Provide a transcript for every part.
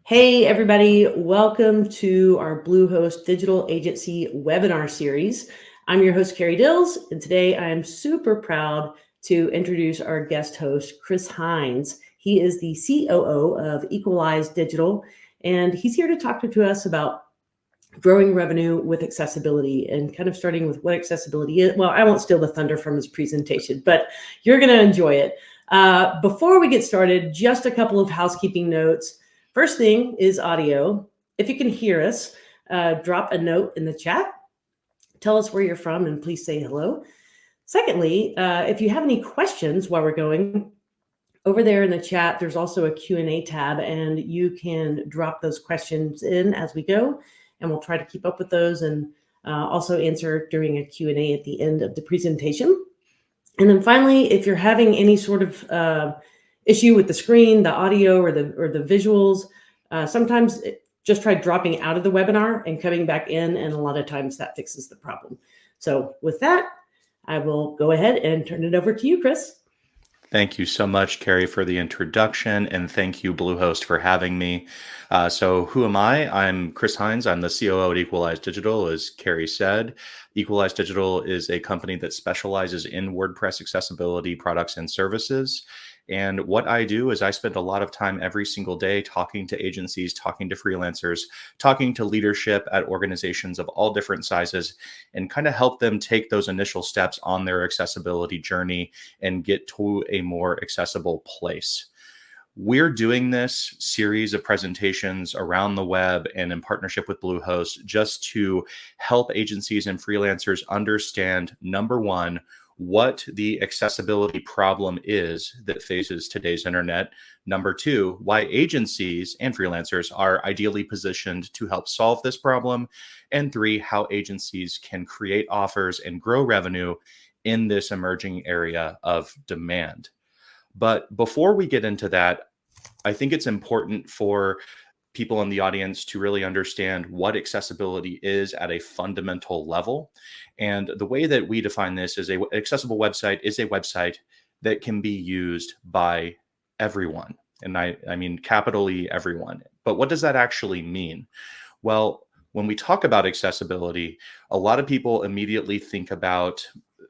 Hey, everybody. Welcome to our Bluehost Digital Agency webinar series. I'm your host, Carrie Dills, and today I am super proud to introduce our guest host, Chris Hinds. He is the COO of Equalize Digital, and he's here to talk to us about growing revenue with accessibility and kind of starting with what accessibility is. Well, I won't steal the thunder from his presentation, but you're going to enjoy it. Before we get started, just a couple of housekeeping notes. First thing is audio. If you can hear us, drop a note in the chat. Tell us where you're from and please say hello. Secondly, if you have any questions while we're going, over there in the chat, there's also a Q&A tab, and you can drop those questions in as we go, and we'll try to keep up with those and also answer during a Q&A at the end of the presentation. And then finally, if you're having any sort of issue with the screen, the audio, or the visuals, sometimes just try dropping out of the webinar and coming back in, and a lot of times that fixes the problem. So with that, I will go ahead and turn it over to you, Chris. Thank you so much, Carrie, for the introduction, and thank you, Bluehost, for having me. So who am I? I'm Chris Hinds. I'm the COO at Equalize Digital, as Carrie said. Equalize Digital is a company that specializes in WordPress accessibility products and services. And what I do is I spend a lot of time every single day talking to agencies, talking to freelancers, talking to leadership at organizations of all different sizes, and kind of help them take those initial steps on their accessibility journey and get to a more accessible place. We're doing this series of presentations around the web and in partnership with Bluehost just to help agencies and freelancers understand, number one, what the accessibility problem is that faces today's internet. Number two, why agencies and freelancers are ideally positioned to help solve this problem. And three, how agencies can create offers and grow revenue in this emerging area of demand. But before we get into that, I think it's important for people in the audience to really understand what accessibility is at a fundamental level. And the way that we define this is an accessible website is a website that can be used by everyone. And I mean capitally everyone. But what does that actually mean? Well, when we talk about accessibility, a lot of people immediately think about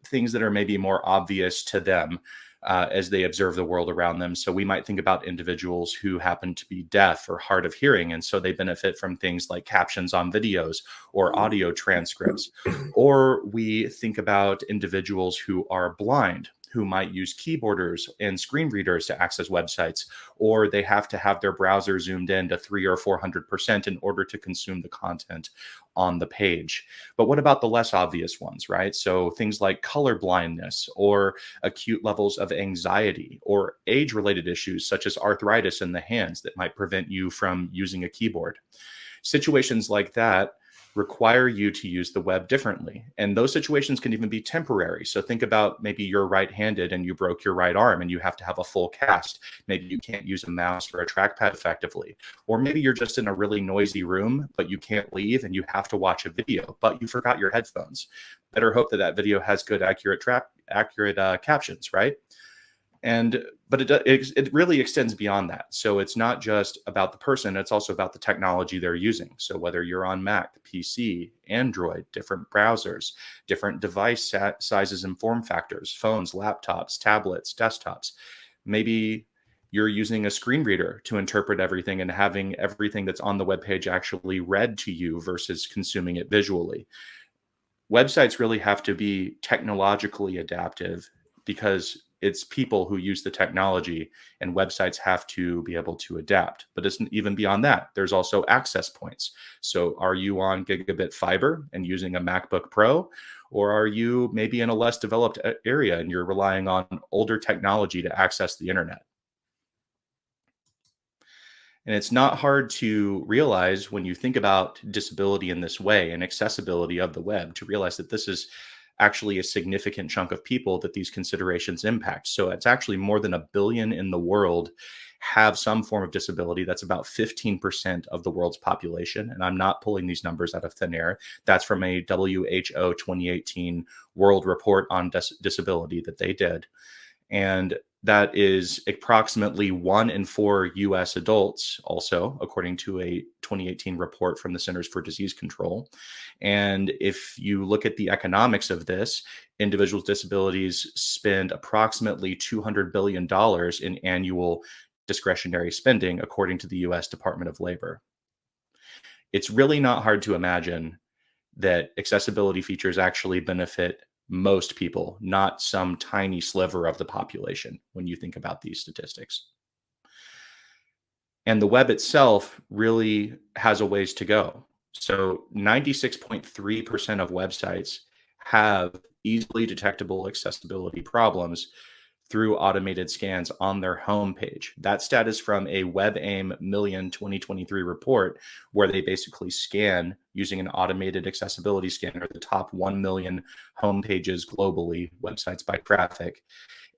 things that are maybe more obvious to them as they observe the world around them. So we might think about individuals who happen to be deaf or hard of hearing, and so they benefit from things like captions on videos or audio transcripts. Or we think about individuals who are blind, who might use keyboarders and screen readers to access websites, or they have to have their browser zoomed in to 300 or 400% in order to consume the content on the page. But what about the less obvious ones, right? So things like color blindness or acute levels of anxiety or age-related issues such as arthritis in the hands that might prevent you from using a keyboard. Situations like that require you to use the web differently. And those situations can even be temporary. So think about maybe you're right-handed and you broke your right arm and you have to have a full cast. Maybe you can't use a mouse or a trackpad effectively. Or maybe you're just in a really noisy room, but you can't leave and you have to watch a video, but you forgot your headphones. Better hope that that video has good, accurate captions, right? But it really extends beyond that. So it's not just about the person, it's also about the technology they're using. So whether you're on Mac, PC, Android, different browsers, different device sizes and form factors, phones, laptops, tablets, desktops, maybe you're using a screen reader to interpret everything and having everything that's on the web page actually read to you versus consuming it visually. Websites really have to be technologically adaptive because it's people who use the technology, and websites have to be able to adapt. But it's even beyond that. There's also access points. So are you on gigabit fiber and using a MacBook Pro, or are you maybe in a less developed area and you're relying on older technology to access the internet? And it's not hard to realize when you think about disability in this way and accessibility of the web to realize that this is actually a significant chunk of people that these considerations impact. So it's actually more than 1 billion in the world have some form of disability. That's about 15% of the world's population. And I'm not pulling these numbers out of thin air. That's from a WHO 2018 World Report on Disability that they did. And that is approximately 1 in 4 US adults, also, according to a 2018 report from the Centers for Disease Control. And if you look at the economics of this, individuals with disabilities spend approximately $200 billion in annual discretionary spending, according to the US Department of Labor. It's really not hard to imagine that accessibility features actually benefit most people, not some tiny sliver of the population when you think about these statistics. And the web itself really has a ways to go. So 96.3% of websites have easily detectable accessibility problems through automated scans on their homepage. That stat is from a WebAIM Million 2023 report, where they basically scan using an automated accessibility scanner the top 1 million homepages globally, websites by traffic.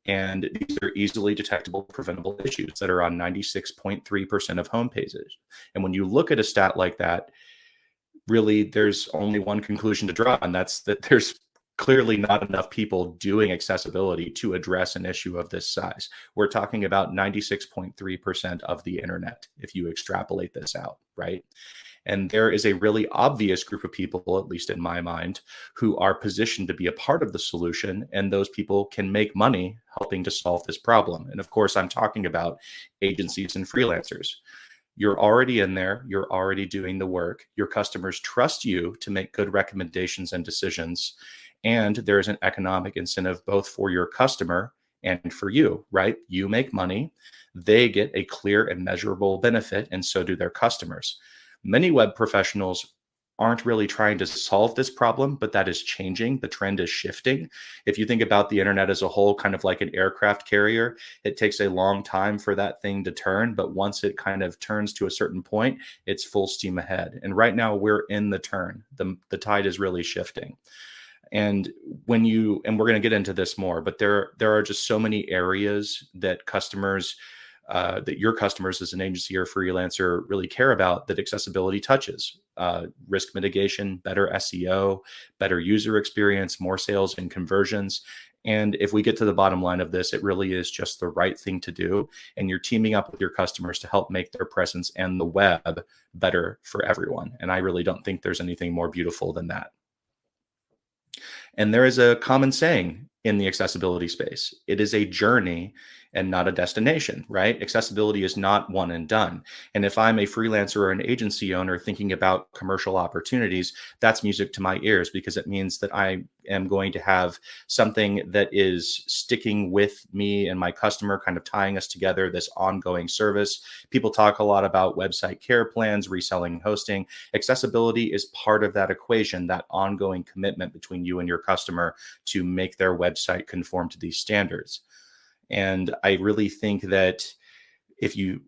And these are easily detectable, preventable issues that are on 96.3% of homepages. And when you look at a stat like that, really there's only one conclusion to draw, and that's that there's clearly not enough people doing accessibility to address an issue of this size. We're talking about 96.3% of the internet, if you extrapolate this out, right? And there is a really obvious group of people, at least in my mind, who are positioned to be a part of the solution. And those people can make money helping to solve this problem. And of course, I'm talking about agencies and freelancers. You're already in there. You're already doing the work. Your customers trust you to make good recommendations and decisions. And there is an economic incentive both for your customer and for you, right? You make money. They get a clear and measurable benefit, and so do their customers. Many web professionals aren't really trying to solve this problem, but that is changing. The trend is shifting. If you think about the internet as a whole, kind of like an aircraft carrier, it takes a long time for that thing to turn, but once it kind of turns to a certain point, it's full steam ahead. And right now we're in the turn. The tide is really shifting. And we're going to get into this more, but there are just so many areas that customers, that your customers as an agency or freelancer really care about that accessibility touches. Risk mitigation, better SEO, better user experience, more sales and conversions. And if we get to the bottom line of this, it really is just the right thing to do. And you're teaming up with your customers to help make their presence and the web better for everyone. And I really don't think there's anything more beautiful than that. And there is a common saying in the accessibility space. It is a journey and not a destination, right? Accessibility is not one and done. And if I'm a freelancer or an agency owner thinking about commercial opportunities, that's music to my ears, because it means that I am going to have something that is sticking with me and my customer, kind of tying us together, this ongoing service. People talk a lot about website care plans, reselling, hosting. Accessibility is part of that equation, that ongoing commitment between you and your customer to make their website conform to these standards. And I really think that if you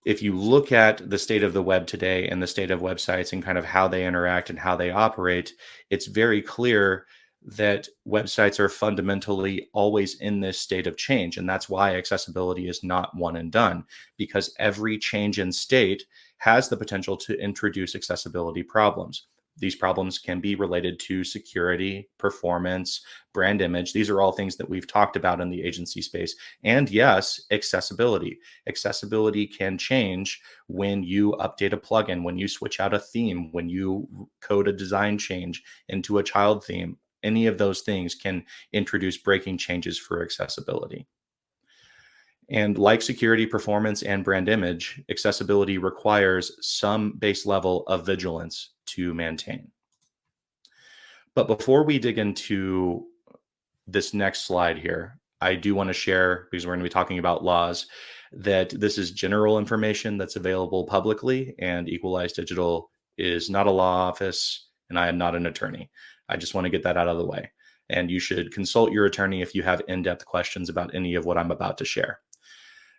look at the state of the web today and the state of websites and kind of how they interact and how they operate, it's very clear that websites are fundamentally always in this state of change. And that's why accessibility is not one and done, because every change in state has the potential to introduce accessibility problems. These problems can be related to security, performance, brand image. These are all things that we've talked about in the agency space. And yes, accessibility. Accessibility can change when you update a plugin, when you switch out a theme, when you code a design change into a child theme. Any of those things can introduce breaking changes for accessibility. And like security, performance, and brand image, accessibility requires some base level of vigilance to maintain. But before we dig into this next slide here, I do want to share, because we're going to be talking about laws, that this is general information that's available publicly, and Equalize Digital is not a law office, and I am not an attorney. I just want to get that out of the way. And you should consult your attorney if you have in-depth questions about any of what I'm about to share.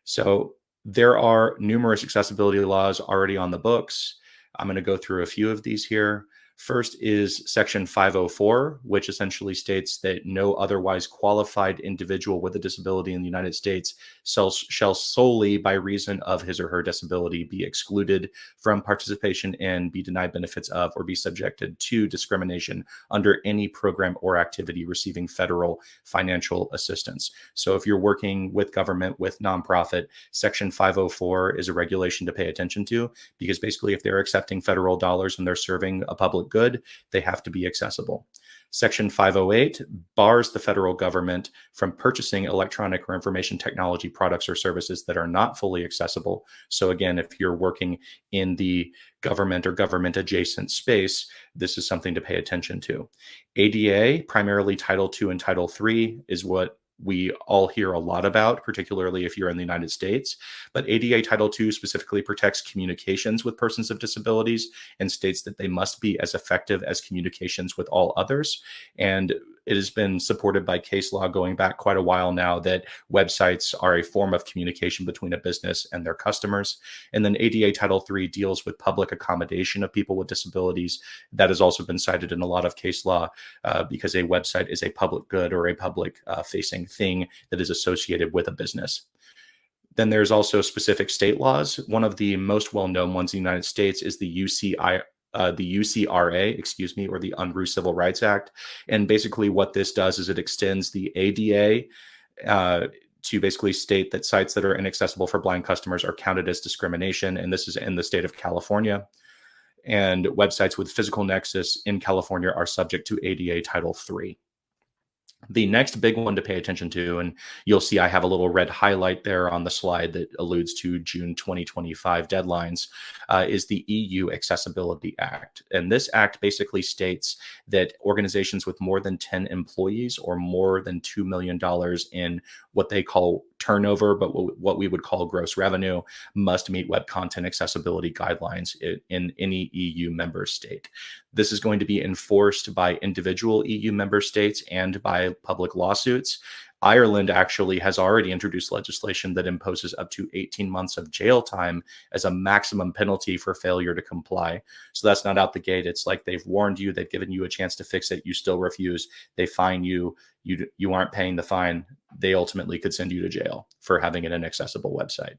So there are numerous accessibility laws already on the books. I'm going to go through a few of these here. First is Section 504, which essentially states that no otherwise qualified individual with a disability in the United States shall solely by reason of his or her disability be excluded from participation in, be denied benefits of, or be subjected to discrimination under any program or activity receiving federal financial assistance. So if you're working with government, with nonprofit, Section 504 is a regulation to pay attention to, because basically if they're accepting federal dollars and they're serving a public good, they have to be accessible. Section 508 bars the federal government from purchasing electronic or information technology products or services that are not fully accessible. So again, if you're working in the government or government adjacent space, this is something to pay attention to. ADA, primarily Title II and Title III, is what we all hear a lot about, particularly if you're in the United States. But ADA Title II specifically protects communications with persons of disabilities and states that they must be as effective as communications with all others. And it has been supported by case law going back quite a while now that websites are a form of communication between a business and their customers. And then ADA Title III deals with public accommodation of people with disabilities. That has also been cited in a lot of case law because a website is a public good or a public facing thing that is associated with a business. Then there's also specific state laws. One of the most well-known ones in the United States is the UCRA, or the Unruh Civil Rights Act. And basically what this does is it extends the ADA to basically state that sites that are inaccessible for blind customers are counted as discrimination. And this is in the state of California. And websites with physical nexus in California are subject to ADA Title III. The next big one to pay attention to, and you'll see I have a little red highlight there on the slide that alludes to June 2025 deadlines, is the EU Accessibility Act. And this act basically states that organizations with more than 10 employees or more than $2 million in what they call turnover, but what we would call gross revenue, must meet web content accessibility guidelines in any EU member state. This is going to be enforced by individual EU member states and by public lawsuits. Ireland actually has already introduced legislation that imposes up to 18 months of jail time as a maximum penalty for failure to comply. So that's not out the gate. It's like they've warned you, they've given you a chance to fix it, you still refuse, they fine you, you aren't paying the fine, they ultimately could send you to jail for having an inaccessible website.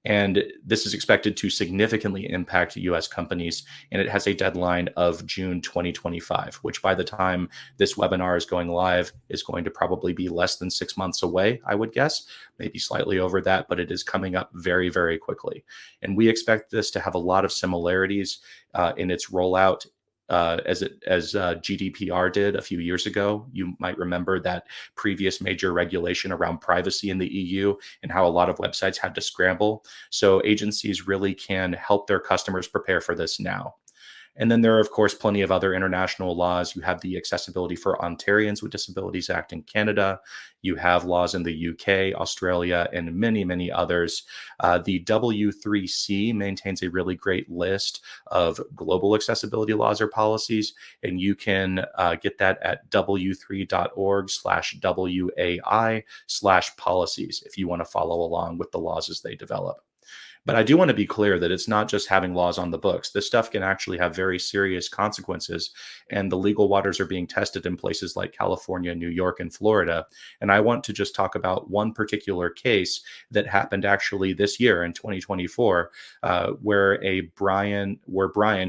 And this is expected to significantly impact US companies, and it has a deadline of June 2025, which by the time this webinar is going live is going to probably be less than 6 months away, I would guess, maybe slightly over that, but it is coming up very, very quickly. And we expect this to have a lot of similarities in its rollout as GDPR did a few years ago. You might remember that previous major regulation around privacy in the EU and how a lot of websites had to scramble. So agencies really can help their customers prepare for this now. And then there are, of course, plenty of other international laws. You have the Accessibility for Ontarians with Disabilities Act in Canada. You have laws in the UK, Australia, and many, many others. The W3C maintains a really great list of global accessibility laws or policies, and you can get that at w3.org/WAI/policies if you want to follow along with the laws as they develop. But I do want to be clear that it's not just having laws on the books. This stuff can actually have very serious consequences, and the legal waters are being tested in places like California, New York, and Florida. And I want to just talk about one particular case that happened actually this year in 2024, where Brian,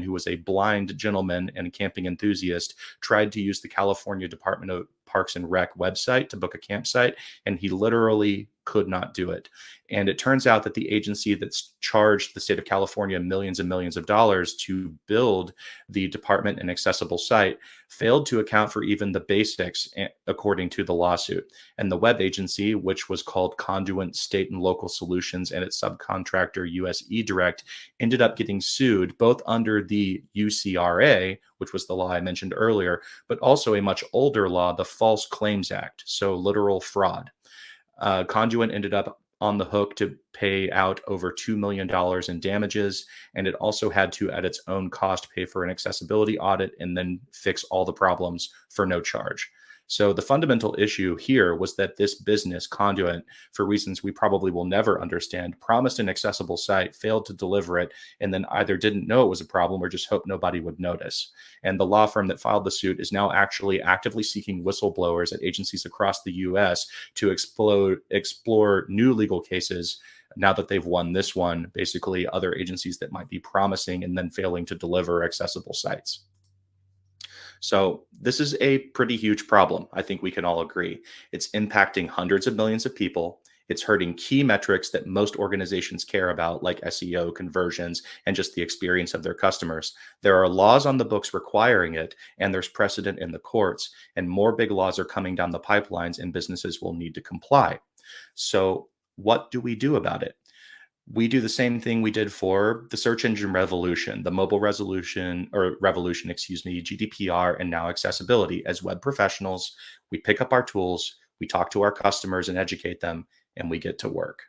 who was a blind gentleman and camping enthusiast, tried to use the California Department of Parks and Rec website to book a campsite, and he literally could not do it. And it turns out that the agency that's charged the state of California millions and millions of dollars to build the department and accessible site failed to account for even the basics, according to the lawsuit. And the web agency, which was called Conduent State and Local Solutions, and its subcontractor US eDirect, ended up getting sued both under the UCRA, which was the law I mentioned earlier, but also a much older law, the False Claims Act, so literal fraud. Conduent ended up on the hook to pay out over $2 million in damages, and it also had to, at its own cost, pay for an accessibility audit and then fix all the problems for no charge. So the fundamental issue here was that this business Conduit, for reasons we probably will never understand, promised an accessible site, failed to deliver it, and then either didn't know it was a problem or just hoped nobody would notice. And the law firm that filed the suit is now actually actively seeking whistleblowers at agencies across the US to explore new legal cases. Now that they've won this one, basically other agencies that might be promising and then failing to deliver accessible sites. So this is a pretty huge problem. I think we can all agree. It's impacting hundreds of millions of people. It's hurting key metrics that most organizations care about, like SEO, conversions, and just the experience of their customers. There are laws on the books requiring it, and there's precedent in the courts, and more big laws are coming down the pipelines, and businesses will need to comply. So what do we do about it? We do the same thing we did for the search engine revolution, the mobile revolution, GDPR, and now accessibility. As web professionals, we pick up our tools, we talk to our customers and educate them, and we get to work.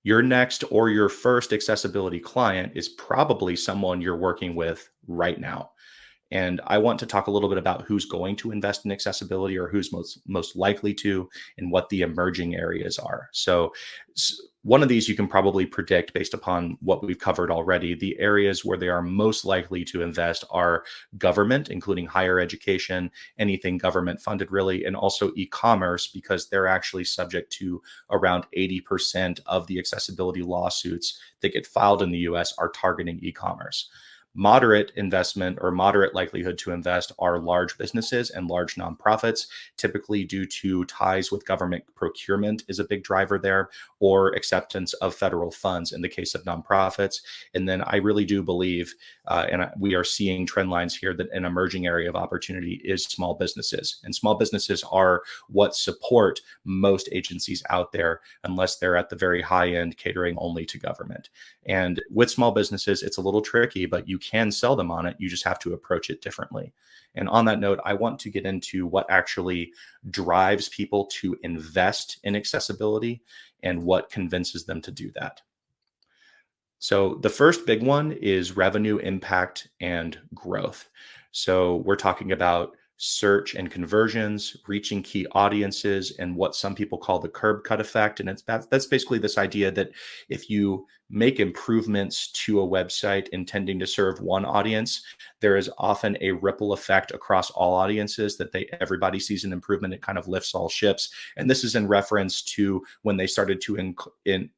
Your next or your first accessibility client is probably someone you're working with right now. And I want to talk a little bit about who's going to invest in accessibility or who's most likely to, and what the emerging areas are. So one of these you can probably predict based upon what we've covered already. The areas where they are most likely to invest are government, including higher education, anything government funded really, and also e-commerce, because they're actually subject to around 80% of the accessibility lawsuits that get filed in the US are targeting e-commerce. Moderate investment or moderate likelihood to invest are large businesses and large nonprofits, typically due to ties with government procurement is a big driver there, or acceptance of federal funds in the case of nonprofits. And then I really do believe, we are seeing trend lines here, that an emerging area of opportunity is small businesses. And small businesses are what support most agencies out there, unless they're at the very high end catering only to government. And with small businesses, it's a little tricky, but you can sell them on it. You just have to approach it differently. And on that note, I want to get into what actually drives people to invest in accessibility and what convinces them to do that. So the first big one is revenue impact and growth. So we're talking about search and conversions, reaching key audiences, and what some people call the curb cut effect. And that's basically this idea that if you make improvements to a website intending to serve one audience, there is often a ripple effect across all audiences, that everybody sees an improvement. It kind of lifts all ships. And this is in reference to when they started to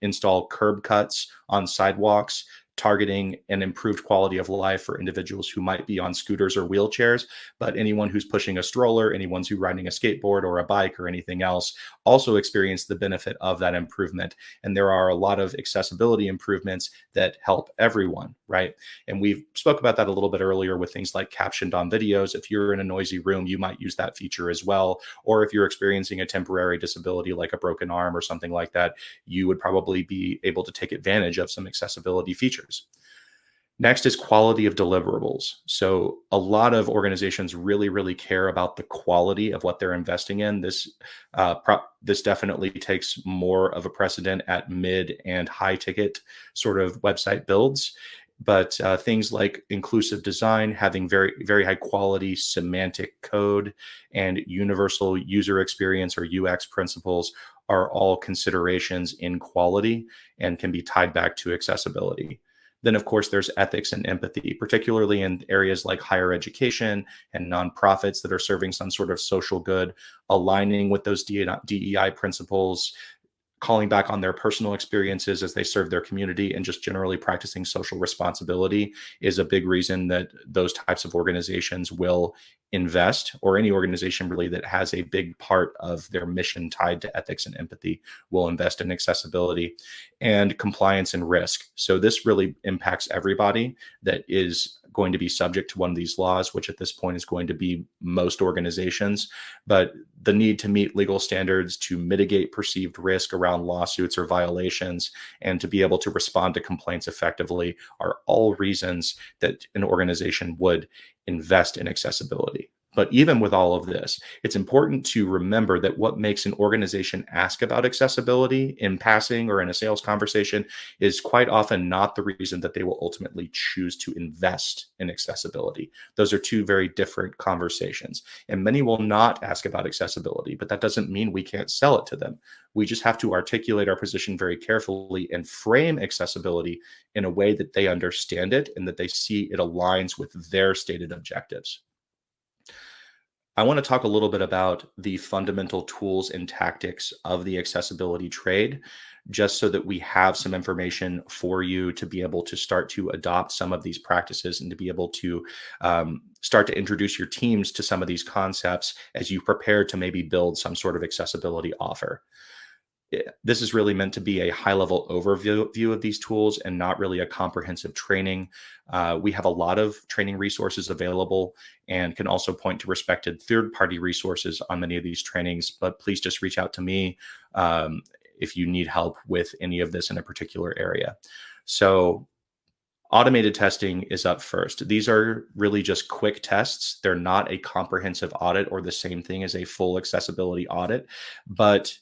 install curb cuts on sidewalks, targeting an improved quality of life for individuals who might be on scooters or wheelchairs, but anyone who's pushing a stroller, anyone who's riding a skateboard or a bike or anything else, also experience the benefit of that improvement. And there are a lot of accessibility improvements that help everyone, right? And we spoke about that a little bit earlier with things like captioned on videos. If you're in a noisy room, you might use that feature as well. Or if you're experiencing a temporary disability like a broken arm or something like that, you would probably be able to take advantage of some accessibility features. Next is quality of deliverables. So a lot of organizations really, really care about the quality of what they're investing in. This definitely takes more of a precedent at mid and high ticket sort of website builds. But things like inclusive design, having very, very high quality semantic code, and universal user experience or UX principles are all considerations in quality and can be tied back to accessibility. Then, of course, there's ethics and empathy, particularly in areas like higher education and nonprofits that are serving some sort of social good, aligning with those DEI principles, calling back on their personal experiences as they serve their community, and just generally practicing social responsibility is a big reason that those types of organizations will invest, or any organization really that has a big part of their mission tied to ethics and empathy will invest in accessibility. And compliance and risk. So this really impacts everybody that is going to be subject to one of these laws, which at this point is going to be most organizations. But the need to meet legal standards, to mitigate perceived risk around lawsuits or violations, and to be able to respond to complaints effectively are all reasons that an organization would invest in accessibility. But even with all of this, it's important to remember that what makes an organization ask about accessibility in passing or in a sales conversation is quite often not the reason that they will ultimately choose to invest in accessibility. Those are two very different conversations. And many will not ask about accessibility, but that doesn't mean we can't sell it to them. We just have to articulate our position very carefully and frame accessibility in a way that they understand it and that they see it aligns with their stated objectives. I want to talk a little bit about the fundamental tools and tactics of the accessibility trade, just so that we have some information for you to be able to start to adopt some of these practices and to be able to start to introduce your teams to some of these concepts as you prepare to maybe build some sort of accessibility offer. This is really meant to be a high-level overview of these tools and not really a comprehensive training. We have a lot of training resources available and can also point to respected third-party resources on many of these trainings, but please just reach out to me if you need help with any of this in a particular area. So automated testing is up first. These are really just quick tests. They're not a comprehensive audit or the same thing as a full accessibility audit, but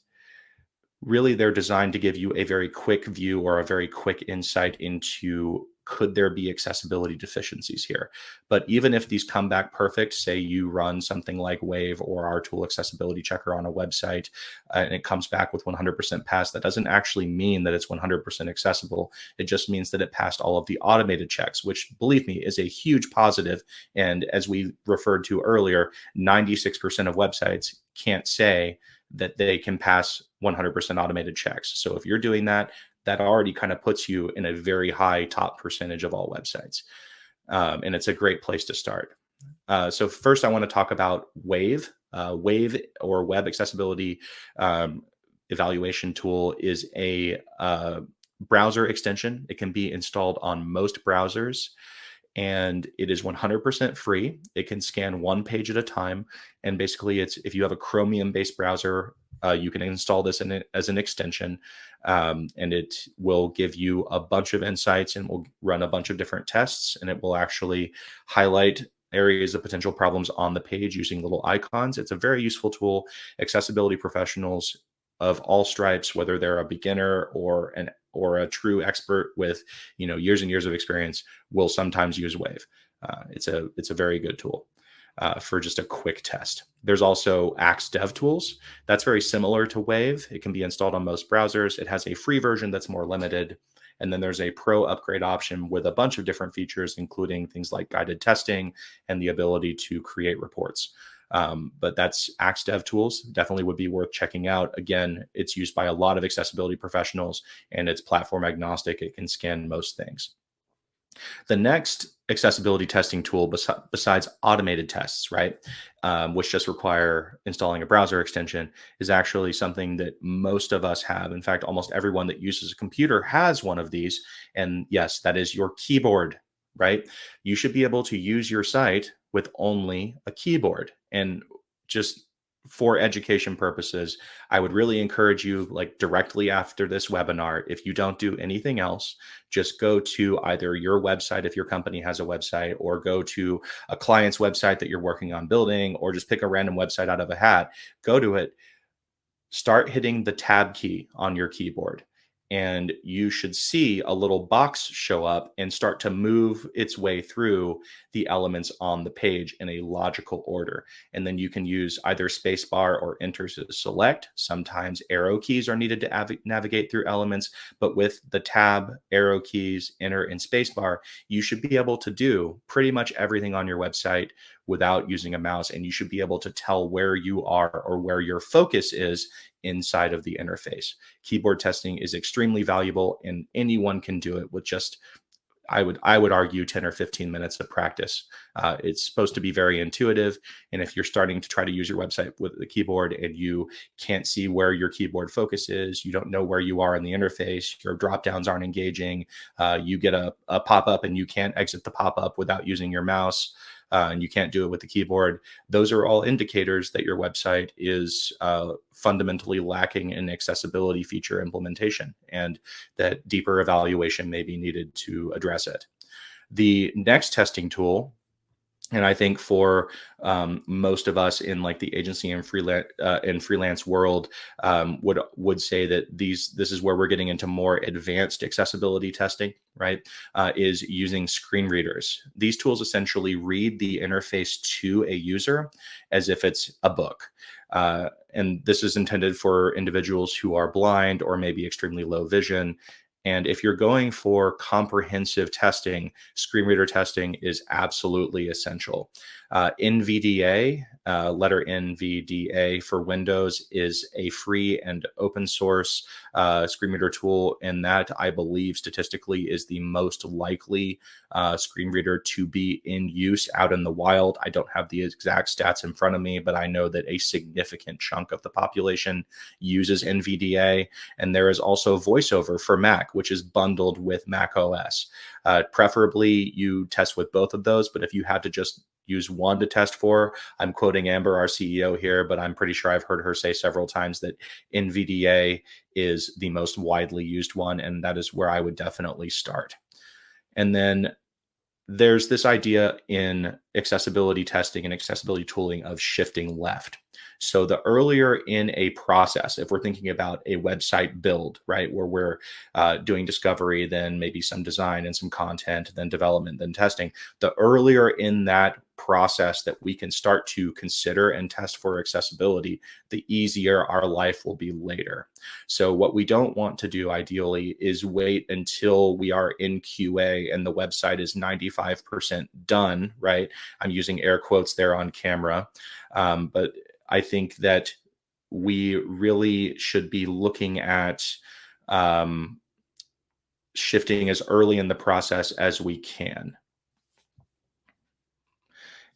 really they're designed to give you a very quick view or a very quick insight into, could there be accessibility deficiencies here? But even if these come back perfect, say you run something like Wave or our tool accessibility checker on a website, and it comes back with 100% pass, that doesn't actually mean that it's 100% accessible. It just means that it passed all of the automated checks, which, believe me, is a huge positive. And as we referred to earlier, 96% of websites can't say that they can pass 100% automated checks. So if you're doing that, that already kind of puts you in a very high top percentage of all websites. And it's a great place to start. So first, I want to talk about Wave. Wave, or Web Accessibility Evaluation Tool, is a browser extension. It can be installed on most browsers, and it is 100% free. It can scan one page at a time. And basically, it's, if you have a Chromium-based browser, you can install this in it as an extension, and it will give you a bunch of insights and will run a bunch of different tests, and it will actually highlight areas of potential problems on the page using little icons. It's a very useful tool. Accessibility professionals of all stripes, whether they're a beginner or a true expert with years and years of experience, will sometimes use Wave. It's a very good tool for just a quick test. There's also Axe DevTools. That's very similar to Wave. It can be installed on most browsers. It has a free version that's more limited. And then there's a pro upgrade option with a bunch of different features, including things like guided testing and the ability to create reports. But that's Axe DevTools. Definitely would be worth checking out. Again, it's used by a lot of accessibility professionals, and it's platform agnostic. It can scan most things. The next accessibility testing tool, besides automated tests, right, which just require installing a browser extension, is actually something that most of us have. In fact, almost everyone that uses a computer has one of these. And yes, that is your keyboard, right? You should be able to use your site with only a keyboard. And just for education purposes, I would really encourage you, like directly after this webinar, if you don't do anything else, just go to either your website, if your company has a website, or go to a client's website that you're working on building, or just pick a random website out of a hat, go to it, start hitting the tab key on your keyboard, and you should see a little box show up and start to move its way through the elements on the page in a logical order. And then you can use either spacebar or enter to select. Sometimes arrow keys are needed to navigate through elements, but with the tab, arrow keys, enter, and spacebar, you should be able to do pretty much everything on your website without using a mouse, and you should be able to tell where you are or where your focus is inside of the interface. Keyboard testing is extremely valuable, and anyone can do it with just, I would argue, 10 or 15 minutes of practice. It's supposed to be very intuitive. And if you're starting to try to use your website with the keyboard and you can't see where your keyboard focus is, you don't know where you are in the interface, your drop downs aren't engaging, you get a pop-up and you can't exit the pop-up without using your mouse, and you can't do it with the keyboard, those are all indicators that your website is fundamentally lacking in accessibility feature implementation, and that deeper evaluation may be needed to address it. The next testing tool And I think for most of us in like the agency and freelance world, would say that this is where we're getting into more advanced accessibility testing, right? Is using screen readers. These tools essentially read the interface to a user as if it's a book. And this is intended for individuals who are blind or maybe extremely low vision. And if you're going for comprehensive testing, screen reader testing is absolutely essential. NVDA, letter NVDA for Windows, is a free and open source screen reader tool. And that, I believe, statistically is the most likely screen reader to be in use out in the wild. I don't have the exact stats in front of me, but I know that a significant chunk of the population uses NVDA. And there is also VoiceOver for Mac, which is bundled with Mac OS. Preferably, you test with both of those, but if you had to just use one to test for, I'm quoting Amber, our CEO here, but I'm pretty sure I've heard her say several times that NVDA is the most widely used one, and that is where I would definitely start. And then there's this idea in accessibility testing and accessibility tooling of shifting left. So the earlier in a process, if we're thinking about a website build, right, where we're doing discovery, then maybe some design and some content, then development, then testing, the earlier in that process that we can start to consider and test for accessibility, the easier our life will be later. So what we don't want to do ideally is wait until we are in QA and the website is 95% done, right? I'm using air quotes there on camera. But I think that we really should be looking at shifting as early in the process as we can.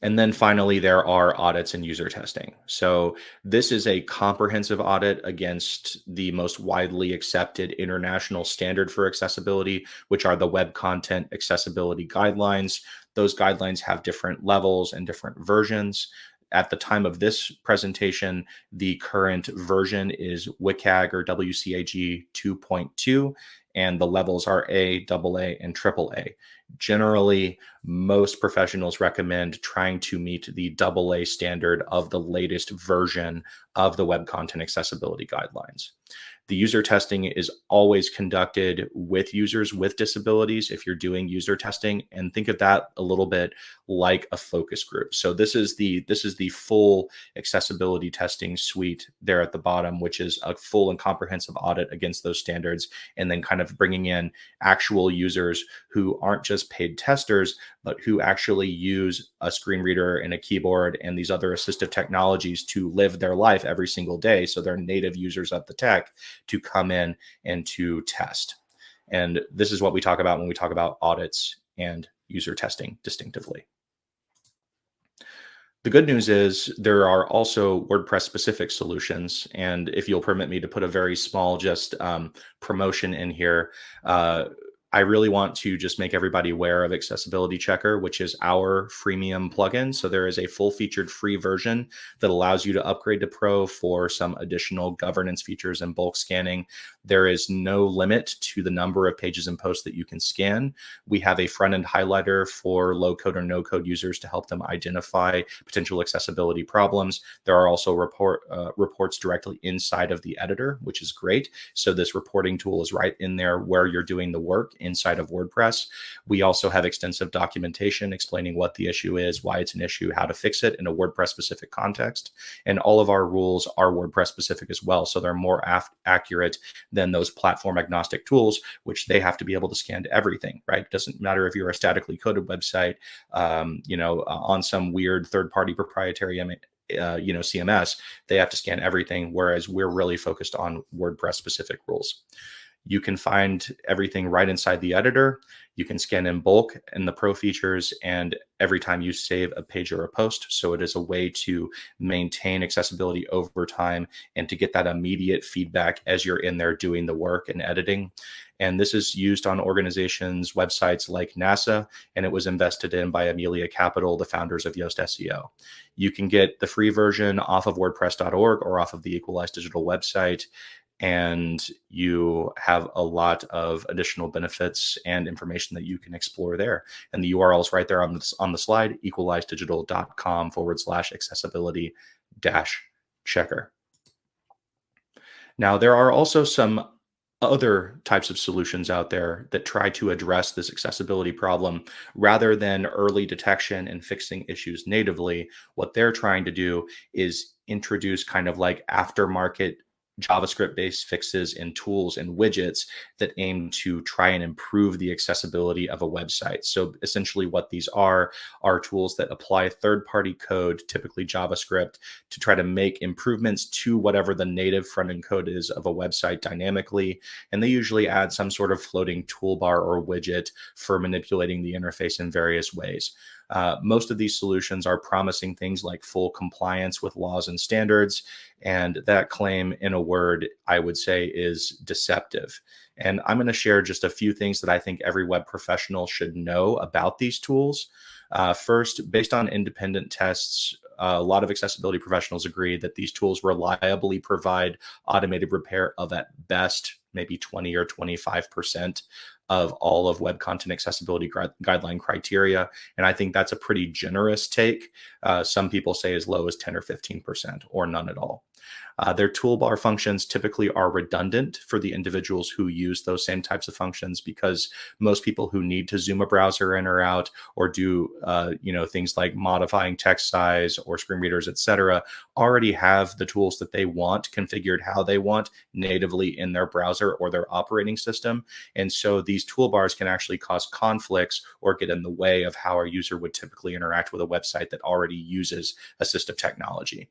And then finally, there are audits and user testing. So this is a comprehensive audit against the most widely accepted international standard for accessibility, which are the Web Content Accessibility Guidelines. Those guidelines have different levels and different versions. At the time of this presentation, the current version is WCAG or WCAG 2.2, and the levels are A, AA, and AAA. Generally, most professionals recommend trying to meet the AA standard of the latest version of the Web Content Accessibility Guidelines. The user testing is always conducted with users with disabilities if you're doing user testing, and think of that a little bit like a focus group. So this is the full accessibility testing suite there at the bottom, which is a full and comprehensive audit against those standards, and then kind of bringing in actual users who aren't just paid testers, but who actually use a screen reader and a keyboard and these other assistive technologies to live their life every single day. So they're native users of the tech to come in and to test. And this is what we talk about when we talk about audits and user testing distinctively. The good news is there are also WordPress specific solutions. And if you'll permit me to put a very small just promotion in here, I really want to just make everybody aware of Accessibility Checker, which is our freemium plugin. So there is a full featured free version that allows you to upgrade to Pro for some additional governance features and bulk scanning. There is no limit to the number of pages and posts that you can scan. We have a front-end highlighter for low-code or no-code users to help them identify potential accessibility problems. There are also reports directly inside of the editor, which is great. So this reporting tool is right in there where you're doing the work inside of WordPress. We also have extensive documentation explaining what the issue is, why it's an issue, how to fix it in a WordPress specific context. And all of our rules are WordPress specific as well. So they're more accurate than those platform agnostic tools, which they have to be able to scan everything, right? It doesn't matter if you're a statically coded website, on some weird third-party proprietary CMS, they have to scan everything, whereas we're really focused on WordPress specific rules. You can find everything right inside the editor. You can scan in bulk in the Pro features, and every time you save a page or a post. So it is a way to maintain accessibility over time and to get that immediate feedback as you're in there doing the work and editing. And this is used on organizations, websites like NASA, and it was invested in by Amelia Capital, the founders of Yoast SEO. You can get the free version off of WordPress.org or off of the Equalized Digital website. and you have a lot of additional benefits and information that you can explore there. And the URL is right there on the slide, equalizedigital.com/accessibility dash checker. Now, there are also some other types of solutions out there that try to address this accessibility problem rather than early detection and fixing issues natively. What they're trying to do is introduce kind of like aftermarket JavaScript based fixes and tools and widgets that aim to try and improve the accessibility of a website. So essentially, what these are tools that apply third party code, typically JavaScript, to try to make improvements to whatever the native front end code is of a website dynamically. And they usually add some sort of floating toolbar or widget for manipulating the interface in various ways. Most of these solutions are promising things like full compliance with laws and standards. And that claim, in a word, I would say is deceptive. And I'm going to share just a few things that I think every web professional should know about these tools. First, based on independent tests, a lot of accessibility professionals agree that these tools reliably provide automated repair of at best maybe 20 or 25% of all of web content accessibility guideline criteria. And I think that's a pretty generous take. Some people say as low as 10 or 15% or none at all. Their toolbar functions typically are redundant for the individuals who use those same types of functions, because most people who need to zoom a browser in or out or do things like modifying text size or screen readers, etc., already have the tools that they want configured how they want natively in their browser or their operating system. And so these toolbars can actually cause conflicts or get in the way of how a user would typically interact with a website that already uses assistive technology.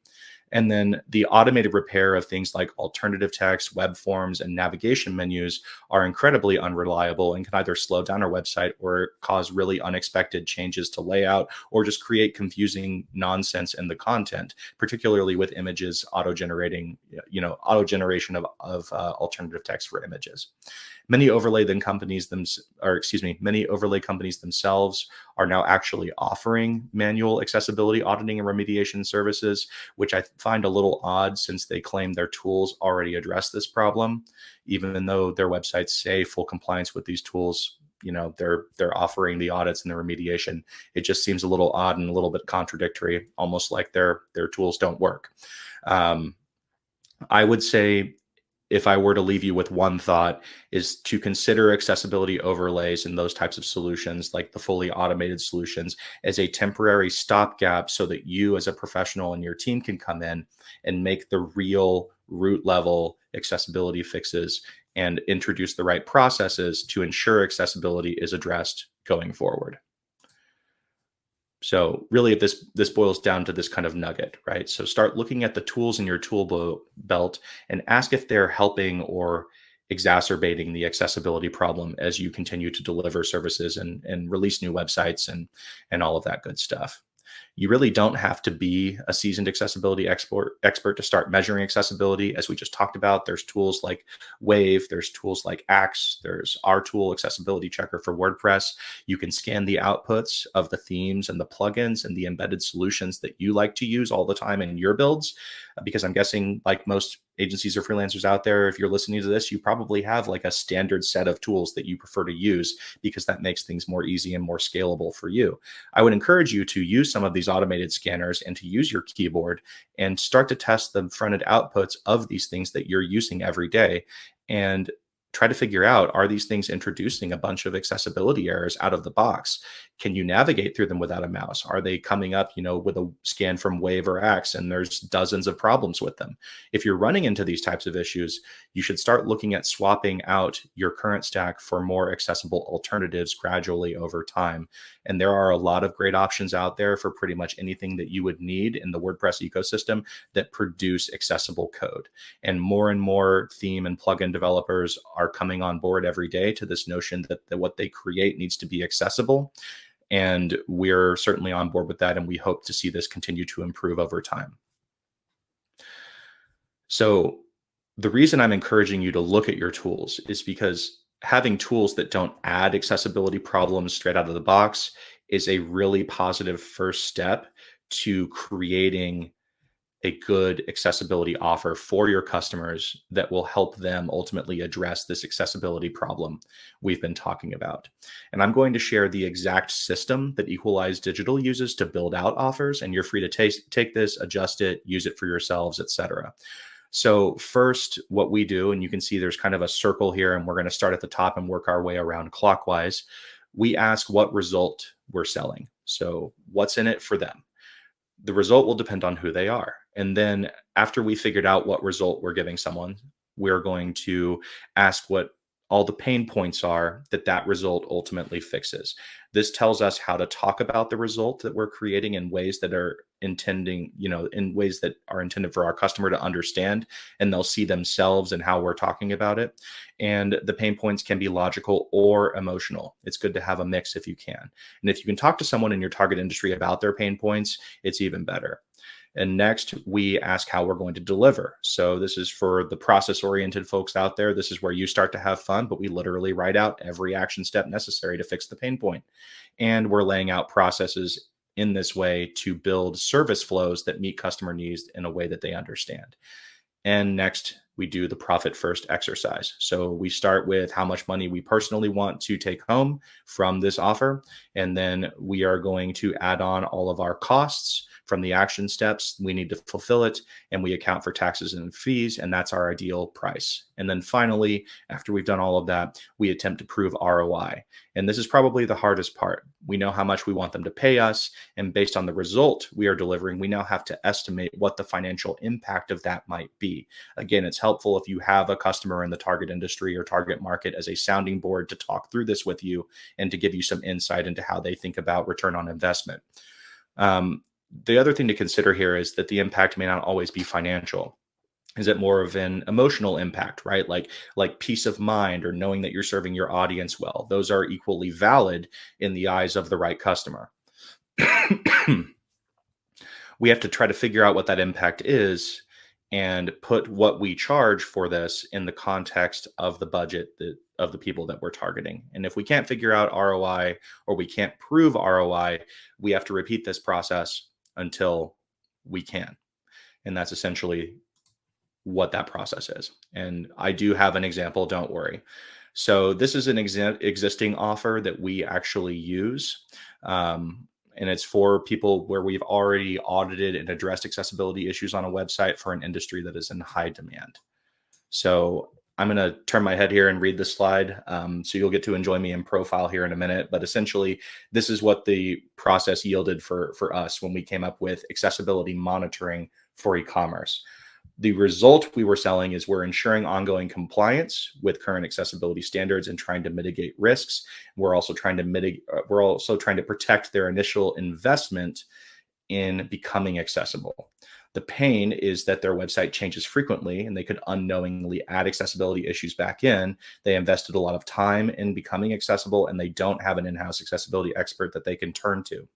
And then the automated repair of things like alternative text, web forms, and navigation menus are incredibly unreliable and can either slow down our website or cause really unexpected changes to layout, or just create confusing nonsense in the content, particularly with images auto-generation of alternative text for images. Many overlay companies themselves are now actually offering manual accessibility auditing and remediation services, which I find a little odd since they claim their tools already address this problem, even though their websites say full compliance with these tools. They're offering the audits and the remediation. It just seems a little odd and a little bit contradictory, almost like their tools don't work. I would say, if I were to leave you with one thought, is to consider accessibility overlays and those types of solutions, like the fully automated solutions, as a temporary stopgap so that you as a professional and your team can come in and make the real root level accessibility fixes and introduce the right processes to ensure accessibility is addressed going forward. So really, if this boils down to this kind of nugget, right? So start looking at the tools in your tool belt and ask if they're helping or exacerbating the accessibility problem as you continue to deliver services and release new websites and all of that good stuff. You really don't have to be a seasoned accessibility expert to start measuring accessibility. As we just talked about, there's tools like Wave, there's tools like Axe, there's our tool, Accessibility Checker for WordPress. You can scan the outputs of the themes and the plugins and the embedded solutions that you like to use all the time in your builds, because I'm guessing, like most agencies or freelancers out there, if you're listening to this, you probably have like a standard set of tools that you prefer to use because that makes things more easy and more scalable for you. I would encourage you to use some of these automated scanners and to use your keyboard and start to test the front-end outputs of these things that you're using every day and try to figure out, are these things introducing a bunch of accessibility errors out of the box? Can you navigate through them without a mouse? Are they coming up, with a scan from Wave or Axe and there's dozens of problems with them? If you're running into these types of issues, you should start looking at swapping out your current stack for more accessible alternatives gradually over time. And there are a lot of great options out there for pretty much anything that you would need in the WordPress ecosystem that produce accessible code. And more theme and plugin developers are coming on board every day to this notion that what they create needs to be accessible. And we're certainly on board with that. And we hope to see this continue to improve over time. So the reason I'm encouraging you to look at your tools is because having tools that don't add accessibility problems straight out of the box is a really positive first step to creating a good accessibility offer for your customers that will help them ultimately address this accessibility problem we've been talking about. And I'm going to share the exact system that Equalize Digital uses to build out offers, and you're free to take this, adjust it, use it for yourselves, etc. So first, what we do, and you can see there's kind of a circle here, and we're going to start at the top and work our way around clockwise. We ask what result we're selling. So what's in it for them? The result will depend on who they are. And then after we figured out what result we're giving someone, we're going to ask what all the pain points are that result ultimately fixes. This tells us how to talk about the result that we're creating in ways that are in ways that are intended for our customer to understand, and they'll see themselves in how we're talking about it. And the pain points can be logical or emotional. It's good to have a mix if you can. And if you can talk to someone in your target industry about their pain points, it's even better. And next, we ask how we're going to deliver. So this is for the process-oriented folks out there. This is where you start to have fun, but we literally write out every action step necessary to fix the pain point. And we're laying out processes in this way to build service flows that meet customer needs in a way that they understand. And next, we do the profit first exercise. So we start with how much money we personally want to take home from this offer. And then we are going to add on all of our costs from the action steps. We need to fulfill it, and we account for taxes and fees, and that's our ideal price. And then finally, after we've done all of that, we attempt to prove ROI. And this is probably the hardest part. We know how much we want them to pay us, and based on the result we are delivering, we now have to estimate what the financial impact of that might be. Again, it's helpful if you have a customer in the target industry or target market as a sounding board to talk through this with you and to give you some insight into how they think about return on investment. The other thing to consider here is that the impact may not always be financial. Is it more of an emotional impact, right? Like peace of mind or knowing that you're serving your audience well. Those are equally valid in the eyes of the right customer. We have to try to figure out what that impact is and put what we charge for this in the context of the budget of the people that we're targeting. And if we can't figure out ROI or we can't prove ROI, we have to repeat this process until we can. And that's essentially what that process is. And I do have an example, don't worry. So this is an existing offer that we actually use. And it's for people where we've already audited and addressed accessibility issues on a website for an industry that is in high demand. So I'm going to turn my head here and read this slide. So you'll get to enjoy me in profile here in a minute. But essentially, this is what the process yielded for us when we came up with accessibility monitoring for e-commerce. The result we were selling is we're ensuring ongoing compliance with current accessibility standards and trying to mitigate risks. We're also trying to protect their initial investment in becoming accessible. The pain is that their website changes frequently and they could unknowingly add accessibility issues back in. They invested a lot of time in becoming accessible and they don't have an in-house accessibility expert that they can turn to.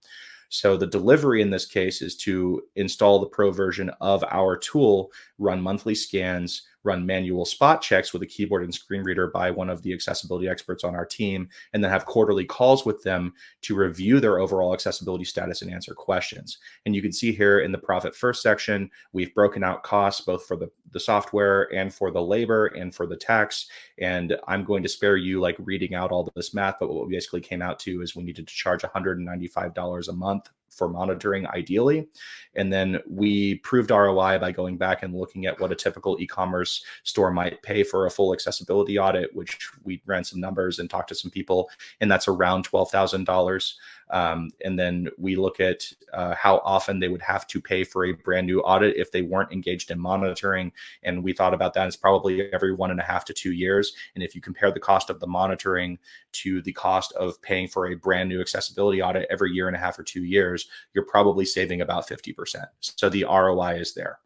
So the delivery in this case is to install the pro version of our tool, run monthly scans, run manual spot checks with a keyboard and screen reader by one of the accessibility experts on our team, and then have quarterly calls with them to review their overall accessibility status and answer questions. And you can see here in the profit first section, we've broken out costs both for the software and for the labor and for the tax. And I'm going to spare you like reading out all this math, but what we basically came out to is we needed to charge $195 a month for monitoring ideally. And then we proved ROI by going back and looking at what a typical e-commerce store might pay for a full accessibility audit, which we ran some numbers and talked to some people, and that's around $12,000. And then we look at how often they would have to pay for a brand new audit if they weren't engaged in monitoring. And we thought about that. It's probably every 1.5 to 2 years. And if you compare the cost of the monitoring to the cost of paying for a brand new accessibility audit every 1.5 or 2 years, you're probably saving about 50%. So the ROI is there.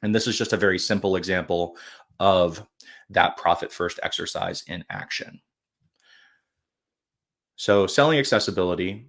And this is just a very simple example of that profit first exercise in action. So selling accessibility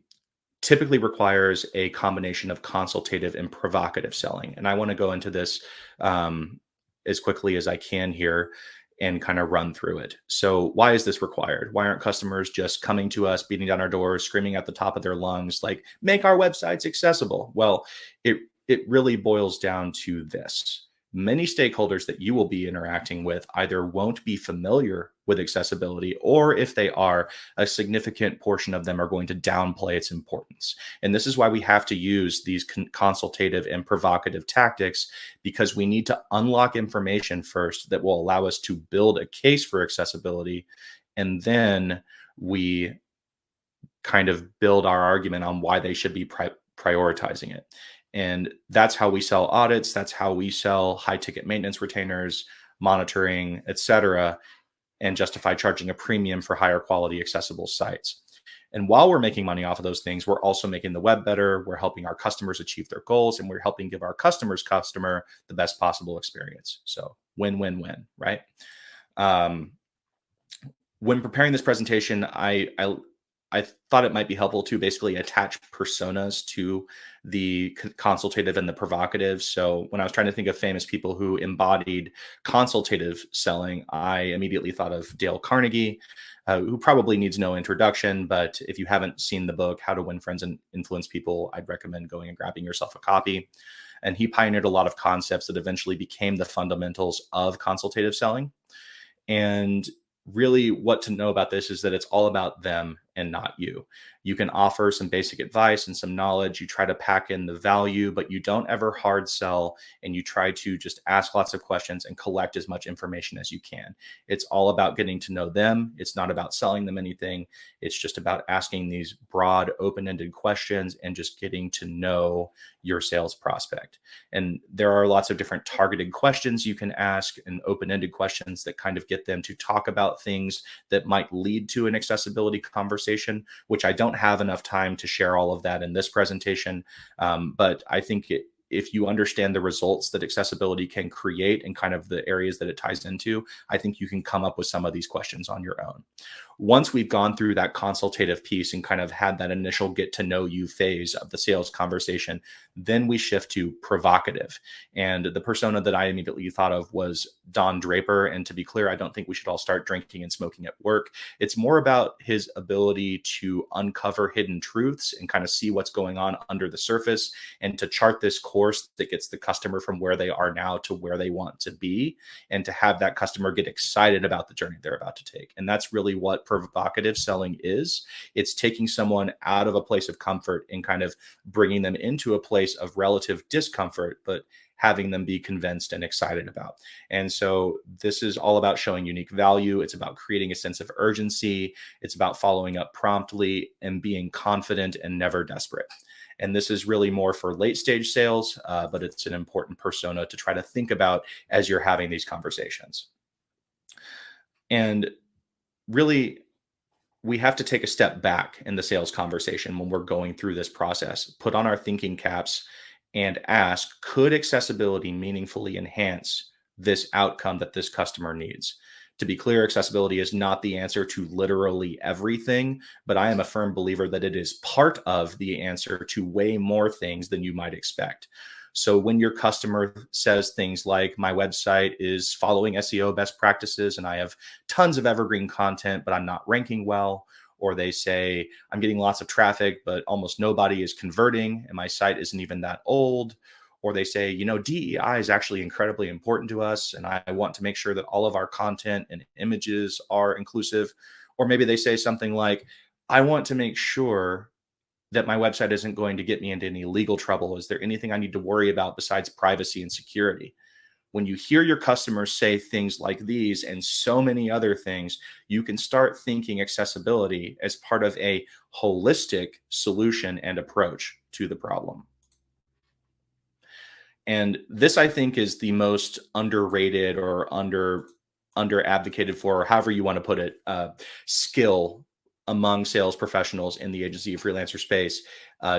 typically requires a combination of consultative and provocative selling. And I want to go into this as quickly as I can here and kind of run through it. So why is this required? Why aren't customers just coming to us, beating down our doors, screaming at the top of their lungs, like, make our websites accessible? Well, it it really boils down to this. Many stakeholders that you will be interacting with either won't be familiar with accessibility, or if they are, a significant portion of them are going to downplay its importance. And this is why we have to use these consultative and provocative tactics, because we need to unlock information first that will allow us to build a case for accessibility. And then we kind of build our argument on why they should be prioritizing it. And that's how we sell audits. That's how we sell high ticket maintenance retainers, monitoring, et cetera, and justify charging a premium for higher quality accessible sites. And while we're making money off of those things, we're also making the web better. We're helping our customers achieve their goals, and we're helping give our customer the best possible experience. So win, win, win, right? When preparing this presentation, I thought it might be helpful to basically attach personas to the consultative and the provocative. So when I was trying to think of famous people who embodied consultative selling, I immediately thought of Dale Carnegie, who probably needs no introduction. But if you haven't seen the book, How to Win Friends and Influence People, I'd recommend going and grabbing yourself a copy. And he pioneered a lot of concepts that eventually became the fundamentals of consultative selling. And really, what to know about this is that it's all about them and not you. You can offer some basic advice and some knowledge. You try to pack in the value, but you don't ever hard sell, and you try to just ask lots of questions and collect as much information as you can. It's all about getting to know them. It's not about selling them anything. It's just about asking these broad, open-ended questions and just getting to know your sales prospect. And there are lots of different targeted questions you can ask, and open-ended questions that kind of get them to talk about things that might lead to an accessibility conversation, which I don't have enough time to share all of that in this presentation. But I think if you understand the results that accessibility can create and kind of the areas that it ties into, I think you can come up with some of these questions on your own. Once we've gone through that consultative piece and kind of had that initial get to know you phase of the sales conversation, then we shift to provocative. And the persona that I immediately thought of was Don Draper. And to be clear, I don't think we should all start drinking and smoking at work. It's more about his ability to uncover hidden truths and kind of see what's going on under the surface, and to chart this course that gets the customer from where they are now to where they want to be, and to have that customer get excited about the journey they're about to take. And that's really what provocative selling is. It's taking someone out of a place of comfort and kind of bringing them into a place of relative discomfort, but having them be convinced and excited about. And so this is all about showing unique value. It's about creating a sense of urgency. It's about following up promptly and being confident and never desperate. And this is really more for late stage sales, but it's an important persona to try to think about as you're having these conversations. And really, we have to take a step back in the sales conversation when we're going through this process, put on our thinking caps, and ask, could accessibility meaningfully enhance this outcome that this customer needs? To be clear, accessibility is not the answer to literally everything, but I am a firm believer that it is part of the answer to way more things than you might expect. So when your customer says things like, my website is following SEO best practices and I have tons of evergreen content, but I'm not ranking well, or they say, I'm getting lots of traffic, but almost nobody is converting and my site isn't even that old, or they say, DEI is actually incredibly important to us, and I want to make sure that all of our content and images are inclusive. Or maybe they say something like, I want to make sure that my website isn't going to get me into any legal trouble. Is there anything I need to worry about besides privacy and security? When you hear your customers say things like these and so many other things, you can start thinking accessibility as part of a holistic solution and approach to the problem. And this, I think, is the most underrated or under advocated for, or however you want to put it, skill among sales professionals in the agency freelancer space,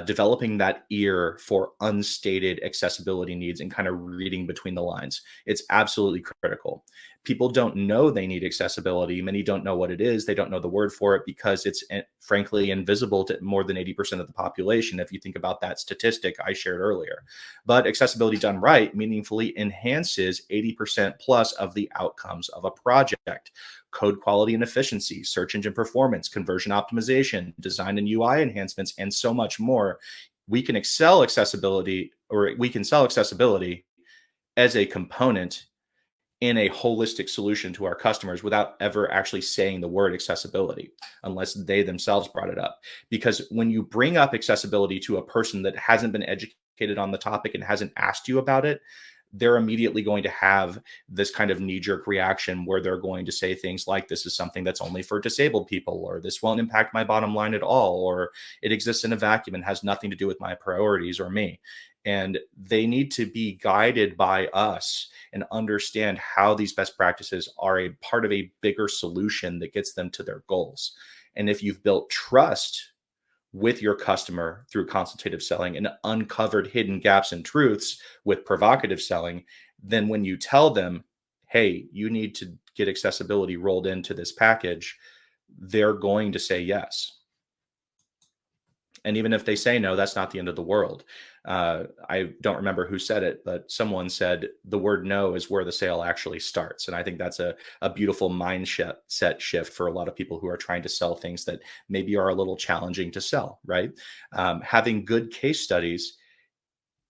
developing that ear for unstated accessibility needs and kind of reading between the lines. It's absolutely critical. People don't know they need accessibility. Many don't know what it is. They don't know the word for it because it's frankly invisible to more than 80% of the population, if you think about that statistic I shared earlier. But accessibility done right meaningfully enhances 80% plus of the outcomes of a project. Code quality and efficiency, search engine performance, conversion optimization, design and UI enhancements, and so much more. we can sell accessibility as a component in a holistic solution to our customers without ever actually saying the word accessibility, unless they themselves brought it up. Because when you bring up accessibility to a person that hasn't been educated on the topic and hasn't asked you about it, they're immediately going to have this kind of knee-jerk reaction where they're going to say things like, this is something that's only for disabled people, or this won't impact my bottom line at all, or it exists in a vacuum and has nothing to do with my priorities or me. And they need to be guided by us and understand how these best practices are a part of a bigger solution that gets them to their goals. And if you've built trust with your customer through consultative selling and uncovered hidden gaps and truths with provocative selling, then when you tell them, hey, you need to get accessibility rolled into this package, they're going to say yes. And even if they say no, that's not the end of the world. I don't remember who said it, but someone said the word no is where the sale actually starts. And I think that's a beautiful mindset shift for a lot of people who are trying to sell things that maybe are a little challenging to sell, right? Having good case studies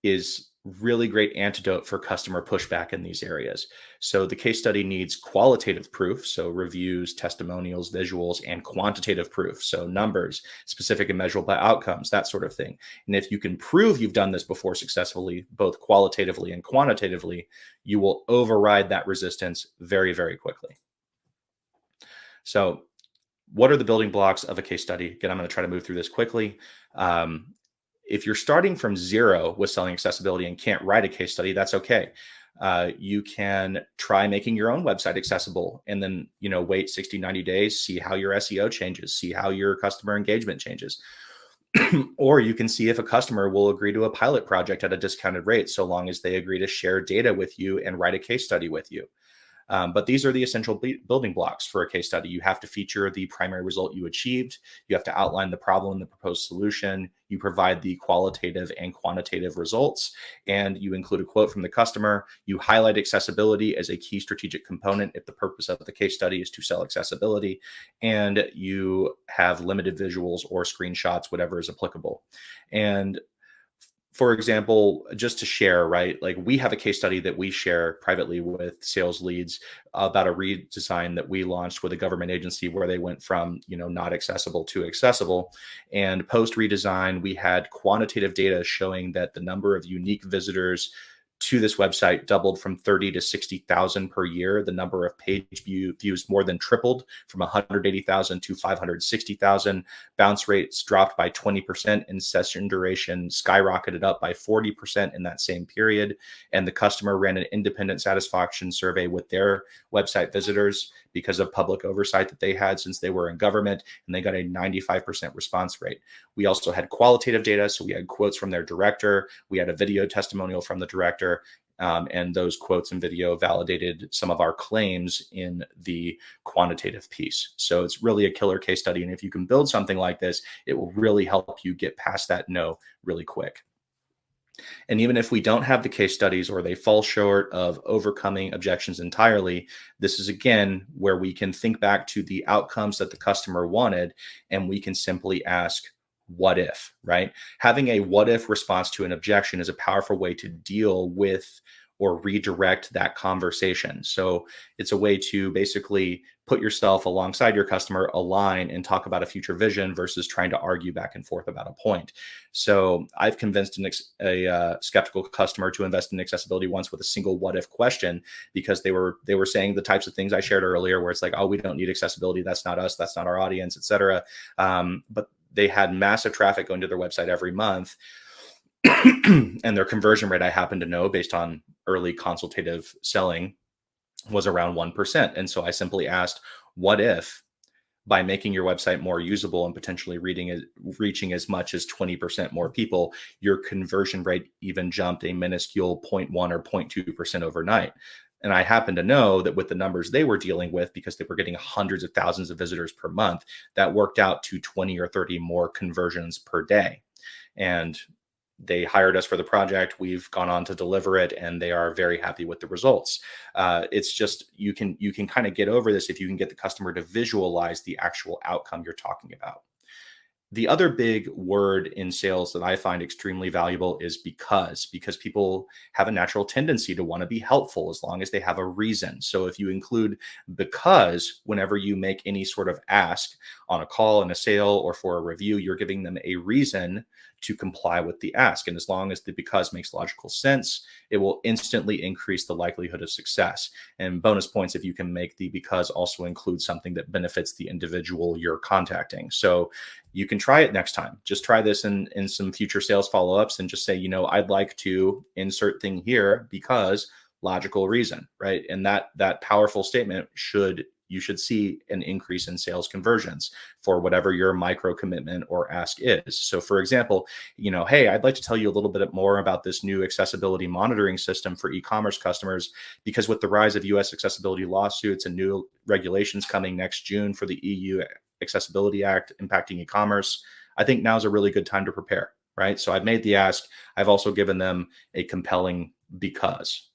is really great antidote for customer pushback in these areas. So the case study needs qualitative proof, so reviews, testimonials, visuals, and quantitative proof, so numbers, specific and measurable outcomes, that sort of thing. And if you can prove you've done this before successfully, both qualitatively and quantitatively, you will override that resistance very, very quickly. So what are the building blocks of a case study? Again, I'm going to try to move through this quickly. If you're starting from zero with selling accessibility and can't write a case study, that's okay. You can try making your own website accessible and then, wait 60, 90 days, see how your SEO changes, see how your customer engagement changes. Or you can see if a customer will agree to a pilot project at a discounted rate, so long as they agree to share data with you and write a case study with you. But these are the essential building blocks for a case study. You have to feature the primary result you achieved. You have to outline the problem and the proposed solution. You provide the qualitative and quantitative results, and you include a quote from the customer. You highlight accessibility as a key strategic component if the purpose of the case study is to sell accessibility, and you have limited visuals or screenshots, whatever is applicable. And for example, just to share, right? Like we have a case study that we share privately with sales leads about a redesign that we launched with a government agency where they went from, not accessible to accessible. And post redesign, we had quantitative data showing that the number of unique visitors to this website doubled from 30 to 60,000 per year. The number of page views more than tripled from 180,000 to 560,000. Bounce rates dropped by 20%, and session duration skyrocketed up by 40% in that same period. And the customer ran an independent satisfaction survey with their website visitors because of public oversight that they had since they were in government, and they got a 95% response rate. We also had qualitative data. So we had quotes from their director. We had a video testimonial from the director. And those quotes and video validated some of our claims in the quantitative piece. So it's really a killer case study. And if you can build something like this, it will really help you get past that no really quick. And even if we don't have the case studies or they fall short of overcoming objections entirely, this is again where we can think back to the outcomes that the customer wanted, and we can simply ask, what if, right? Having a what if response to an objection is a powerful way to deal with or redirect that conversation. So it's a way to basically put yourself alongside your customer, align, and talk about a future vision versus trying to argue back and forth about a point. So I've convinced a skeptical customer to invest in accessibility once with a single what if question, because they were saying the types of things I shared earlier, where it's like, oh, we don't need accessibility. That's not us. That's not our audience, et cetera. But they had massive traffic going to their website every month. And their conversion rate, I happen to know based on early consultative selling, was around 1%. And so I simply asked, what if by making your website more usable and potentially reaching as much as 20% more people, your conversion rate even jumped a minuscule 0.1 or 0.2% overnight? And I happen to know that with the numbers they were dealing with, because they were getting hundreds of thousands of visitors per month, that worked out to 20 or 30 more conversions per day. And they hired us for the project. We've gone on to deliver it, and they are very happy with the results. It's just, you can kind of get over this if you can get the customer to visualize the actual outcome you're talking about. The other big word in sales that I find extremely valuable is because people have a natural tendency to want to be helpful as long as they have a reason. So if you include because whenever you make any sort of ask on a call, in a sale, or for a review, you're giving them a reason to comply with the ask. And as long as the because makes logical sense, it will instantly increase the likelihood of success. And bonus points if you can make the because also include something that benefits the individual you're contacting. So you can try it next time. Just try this in some future sales follow-ups and just say, I'd like to insert thing here because logical reason, right? And that powerful statement you should see an increase in sales conversions for whatever your micro commitment or ask is. So for example, hey, I'd like to tell you a little bit more about this new accessibility monitoring system for e-commerce customers, because with the rise of US accessibility lawsuits and new regulations coming next June for the EU Accessibility Act impacting e-commerce, I think now's a really good time to prepare, right? So I've made the ask. I've also given them a compelling because.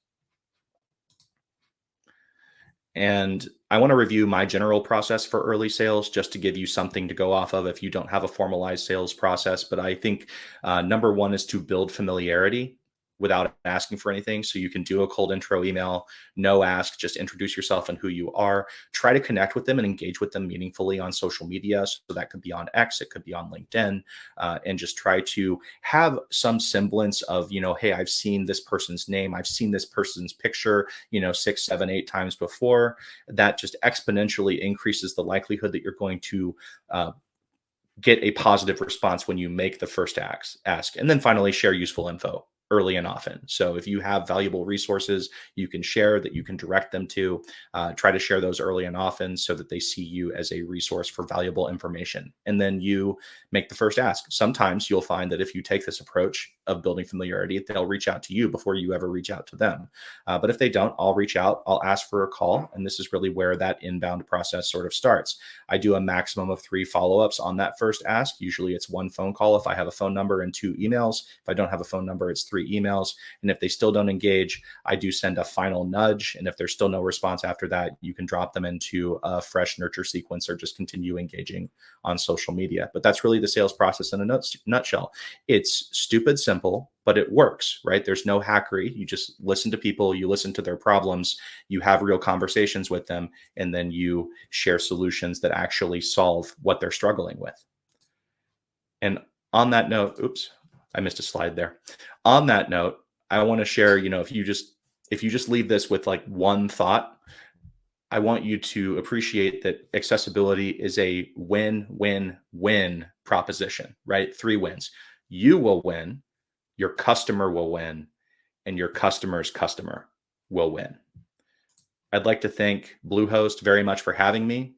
And I want to review my general process for early sales just to give you something to go off of if you don't have a formalized sales process. But I think number one is to build familiarity without asking for anything. So you can do a cold intro email, no ask, just introduce yourself and who you are. Try to connect with them and engage with them meaningfully on social media. So that could be on X, it could be on LinkedIn, and just try to have some semblance of, hey, I've seen this person's name, I've seen this person's picture, 6, 7, 8 times before. That just exponentially increases the likelihood that you're going to get a positive response when you make the first ask. And then finally, share useful info early and often. So if you have valuable resources you can share that you can direct them to, try to share those early and often so that they see you as a resource for valuable information. And then you make the first ask. Sometimes you'll find that if you take this approach of building familiarity, they'll reach out to you before you ever reach out to them. But if they don't, I'll reach out, I'll ask for a call. And this is really where that inbound process sort of starts. I do a maximum of 3 follow-ups on that first ask. Usually it's 1 phone call if I have a phone number and 2 emails. If I don't have a phone number, it's 3 emails. And if they still don't engage, I do send a final nudge. And if there's still no response after that, you can drop them into a fresh nurture sequence or just continue engaging on social media. But that's really the sales process in a nutshell. It's stupid simple, but it works, right? There's no hackery. You just listen to people, you listen to their problems, you have real conversations with them, and then you share solutions that actually solve what they're struggling with. And on that note, oops, I missed a slide there. On that note, I want to share, if you just leave this with like one thought, I want you to appreciate that accessibility is a win-win-win proposition, right? 3 wins. You will win, your customer will win, and your customer's customer will win. I'd like to thank Bluehost very much for having me.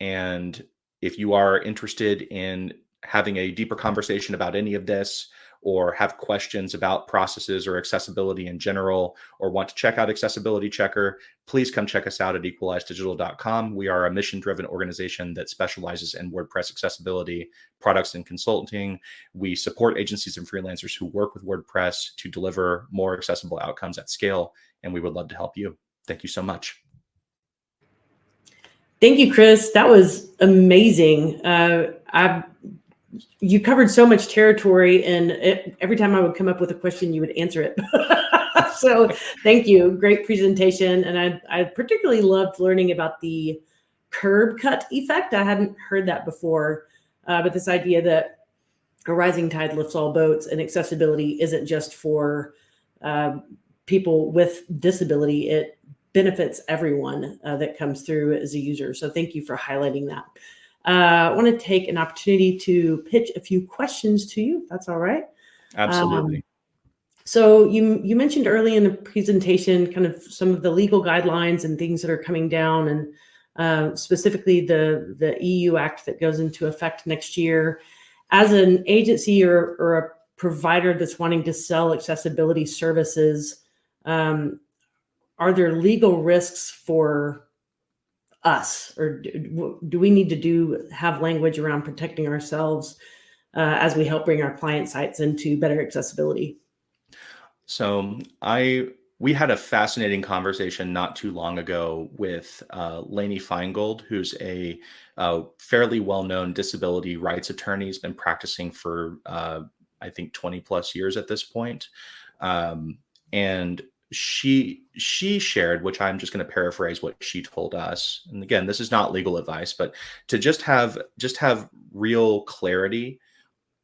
And if you are interested in having a deeper conversation about any of this, or have questions about processes or accessibility in general, or want to check out Accessibility Checker, please come check us out at equalizedigital.com. We are a mission-driven organization that specializes in WordPress accessibility products and consulting. We support agencies and freelancers who work with WordPress to deliver more accessible outcomes at scale, and we would love to help you. Thank you so much. Thank you, Chris. That was amazing. You covered so much territory, and every time I would come up with a question, you would answer it. So thank you. Great presentation. And I particularly loved learning about the curb cut effect. I hadn't heard that before, but this idea that a rising tide lifts all boats, and accessibility isn't just for people with disability. It benefits everyone that comes through as a user. So thank you for highlighting that. I want to take an opportunity to pitch a few questions to you, if that's all right. Absolutely. So you mentioned early in the presentation kind of some of the legal guidelines and things that are coming down, and specifically the EU Act that goes into effect next year. As an agency or a provider that's wanting to sell accessibility services, are there legal risks for us, or do we need to have language around protecting ourselves as we help bring our client sites into better accessibility? So I we had a fascinating conversation not too long ago with Lainey Feingold, who's a fairly well-known disability rights attorney. He's been practicing for I think 20 plus years at this point. Um, and she shared, which I'm just going to paraphrase what she told us. And again, this is not legal advice, but to just have real clarity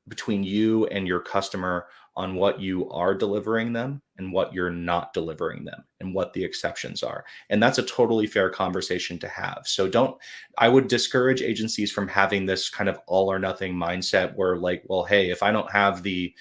between you and your customer on what you are delivering them and what you're not delivering them and what the exceptions are. And that's a totally fair conversation to have. So I would discourage agencies from having this kind of all or nothing mindset where like, well, hey, if I don't have the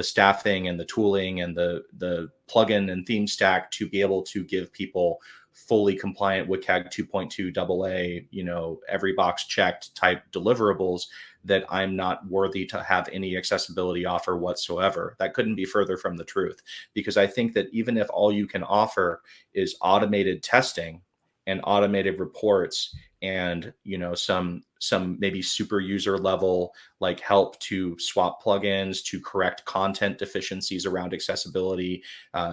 staffing and the tooling and the plugin and theme stack to be able to give people fully compliant WCAG 2.2 AA, every box checked type deliverables, that I'm not worthy to have any accessibility offer whatsoever. That couldn't be further from the truth, because I think that even if all you can offer is automated testing and automated reports and some maybe super user level like help to swap plugins, to correct content deficiencies around accessibility,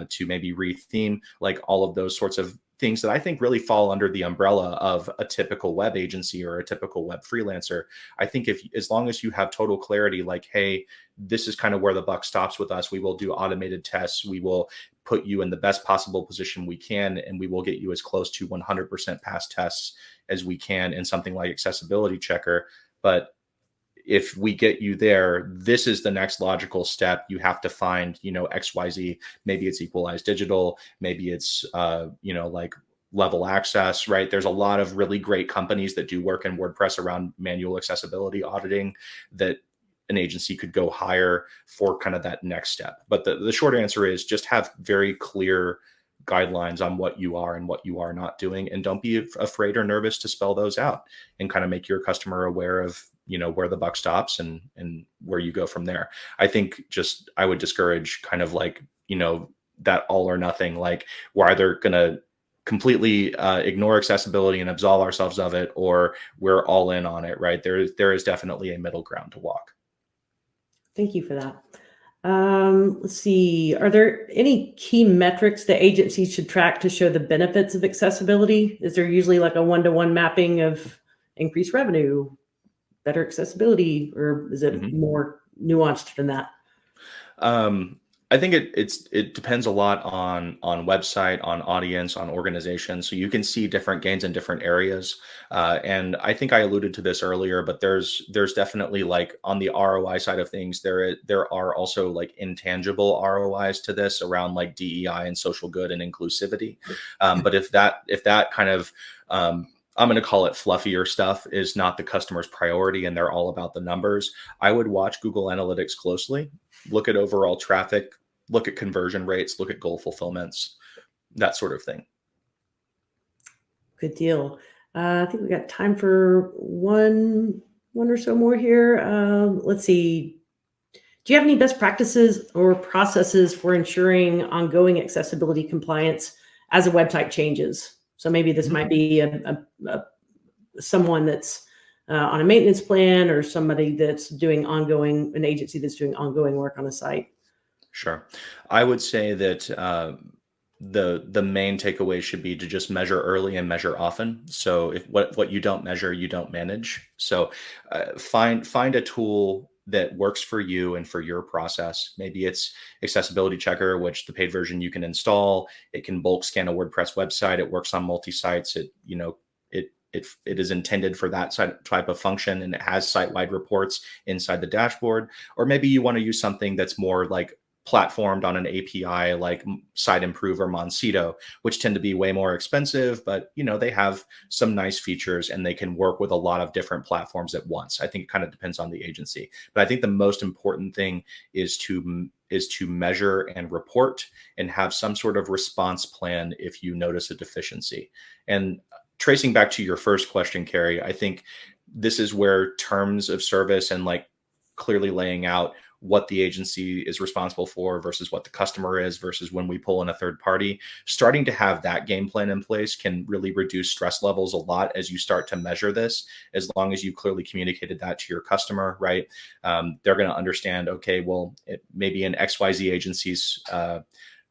to maybe retheme, like all of those sorts of things that I think really fall under the umbrella of a typical web agency or a typical web freelancer. I think as long as you have total clarity, like, hey, this is kind of where the buck stops with us. We will do automated tests. We will put you in the best possible position we can, and we will get you as close to 100% pass tests as we can in something like Accessibility Checker. But if we get you there, this is the next logical step. You have to find, XYZ. Maybe it's Equalized Digital. Maybe it's, like Level Access, right? There's a lot of really great companies that do work in WordPress around manual accessibility auditing that an agency could go hire for kind of that next step. But the short answer is just have very clear guidelines on what you are and what you are not doing. And don't be afraid or nervous to spell those out and kind of make your customer aware of, where the buck stops and where you go from there. I think I would discourage kind of like, that all or nothing, like we're either going to completely ignore accessibility and absolve ourselves of it, or we're all in on it, right? There is definitely a middle ground to walk. Thank you for that. Let's see. Are there any key metrics that agencies should track to show the benefits of accessibility? Is there usually like a one-to-one mapping of increased revenue, better accessibility, or is it more nuanced than that? I think it depends a lot on website, on audience, on organization. So you can see different gains in different areas. And I think I alluded to this earlier, but there's definitely like on the ROI side of things, there are also like intangible ROIs to this around like DEI and social good and inclusivity. But if that kind of I'm going to call it fluffier stuff is not the customer's priority and they're all about the numbers, I would watch Google Analytics closely, look at overall traffic, look at conversion rates, look at goal fulfillments, that sort of thing. Good deal. I think we got time for one or so more here. Let's see. Do you have any best practices or processes for ensuring ongoing accessibility compliance as a website changes? So maybe this might be someone that's on a maintenance plan, or somebody that's doing an agency that's doing ongoing work on a site. Sure. I would say that the main takeaway should be to just measure early and measure often. So if what you don't measure, you don't manage. So find a tool that works for you and for your process. Maybe it's Accessibility Checker, which the paid version you can install. It can bulk scan a WordPress website. It works on multi-sites. It is intended for that type of function, and it has site-wide reports inside the dashboard. Or maybe you want to use something that's more like platformed on an API like Site Improve or Moncito, which tend to be way more expensive, but they have some nice features and they can work with a lot of different platforms at once. I think it kind of depends on the agency, but I think the most important thing is to measure and report and have some sort of response plan if you notice a deficiency. And tracing back to your first question, Carrie, I think this is where terms of service and like clearly laying out what the agency is responsible for versus what the customer is versus when we pull in a third party, starting to have that game plan in place can really reduce stress levels a lot as you start to measure this. As long as you clearly communicated that to your customer, right? They're going to understand, okay, well, maybe in XYZ agency's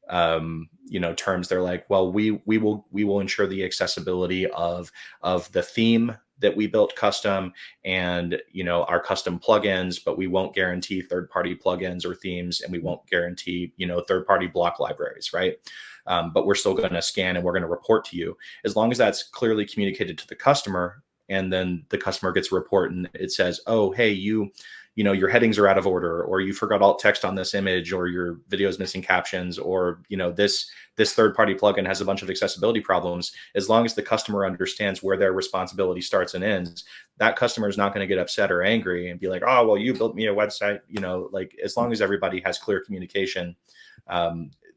terms. They're like, well, we will ensure the accessibility of the theme that we built custom and our custom plugins, but we won't guarantee third-party plugins or themes, and we won't guarantee third-party block libraries, right? But we're still going to scan and we're going to report to you as long as that's clearly communicated to the customer. And then the customer gets a report and it says, oh, hey, your headings are out of order, or you forgot alt text on this image, or your video is missing captions, or this third-party plugin has a bunch of accessibility problems. As long as the customer understands where their responsibility starts and ends, that customer is not going to get upset or angry and be like, oh, well, you built me a website. Like, as long as everybody has clear communication,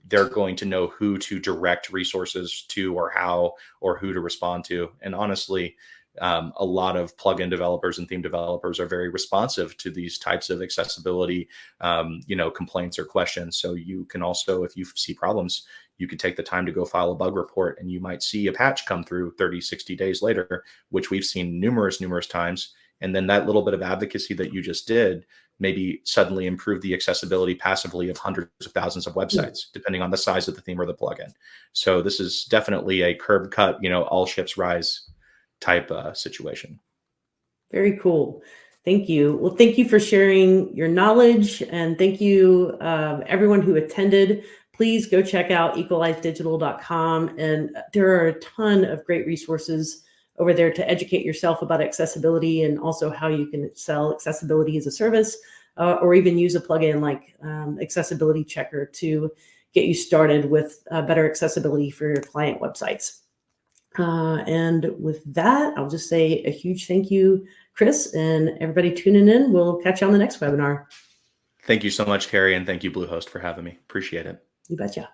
they're going to know who to direct resources to, or how, or who to respond to. And honestly, a lot of plugin developers and theme developers are very responsive to these types of accessibility, complaints or questions. So you can also, if you see problems, you could take the time to go file a bug report, and you might see a patch come through 30, 60 days later, which we've seen numerous times. And then that little bit of advocacy that you just did maybe suddenly improve the accessibility passively of hundreds of thousands of websites, depending on the size of the theme or the plugin. So this is definitely a curb cut, all ships rise type situation. Very cool. Thank you. Well, thank you for sharing your knowledge, and thank you everyone who attended. Please go check out equalizedigital.com, and there are a ton of great resources over there to educate yourself about accessibility, and also how you can sell accessibility as a service, or even use a plugin like Accessibility Checker to get you started with better accessibility for your client websites. And with that, I'll just say a huge thank you, Chris, and everybody tuning in. We'll catch you on the next webinar. Thank you so much, Carrie, and thank you, Bluehost, for having me. Appreciate it. You betcha.